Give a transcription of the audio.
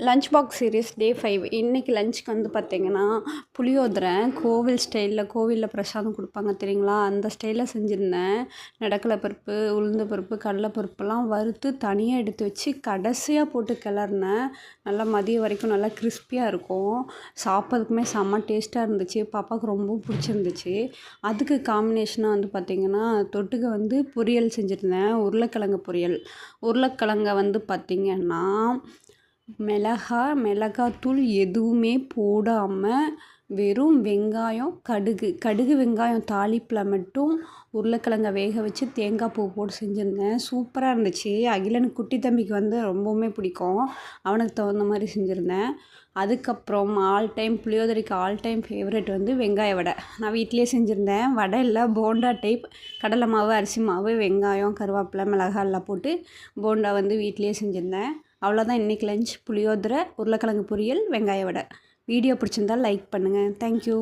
Lunch box series டே 5 இன்றைக்கி லஞ்சுக்கு வந்து பார்த்திங்கன்னா புளியோதரை கோவில் ஸ்டைலில் கோவிலில் பிரசாதம் கொடுப்பாங்க தெரியுங்களா, அந்த ஸ்டைலில் செஞ்சுருந்தேன். நடக்கலை பருப்பு, உளுந்து பருப்பு, கடலைப்பருப்புலாம் வறுத்து தனியாக எடுத்து வச்சு கடைசியாக போட்டு கிளறினேன். நல்லா மதியம் வரைக்கும் நல்லா கிறிஸ்பியாக இருக்கும். சாப்பிட்றதுக்குமே செம்ம டேஸ்ட்டாக இருந்துச்சு. பாப்பாவுக்கு ரொம்ப பிடிச்சிருந்துச்சு. அதுக்கு காம்பினேஷனாக வந்து பார்த்திங்கன்னா தொட்டுக்க வந்து பொரியல் செஞ்சுருந்தேன். உருளைக்கிழங்கு பொரியல். உருளைக்கிழங்க வந்து பார்த்திங்கன்னா மிளகாத்தூள் எதுவுமே போடாமல் வெறும் வெங்காயம், கடுகு வெங்காயம் தாளிப்பில் மட்டும் உருளைக்கிழங்க வேக வச்சு தேங்காய் பூ போட்டு செஞ்சுருந்தேன். சூப்பராக இருந்துச்சு. அகிலனுக்கு குட்டி தம்பிக்கு வந்து ரொம்பவுமே பிடிக்கும். அவனுக்கு தகுந்த மாதிரி செஞ்சுருந்தேன். அதுக்கப்புறம் புளியோதரைக்கு ஆல் டைம் ஃபேவரெட் வந்து வெங்காய வடை. நான் வீட்டிலேயே செஞ்சுருந்தேன். வடை இல்லை, போண்டா டைப். கடலை மாவு, அரிசி மாவு, வெங்காயம், கருவேப்பிலை, மிளகாய் எல்லாம் போட்டு போண்டா வந்து வீட்டிலேயே செஞ்சுருந்தேன். அவ்வளோதான் இன்றைக்கி லஞ்ச். புளியோதரை, உருளைக்கிழங்கு பொரியல், வெங்காய வடை. வீடியோ பிடிச்சிருந்தால் லைக் பண்ணுங்கள். தேங்க்யூ.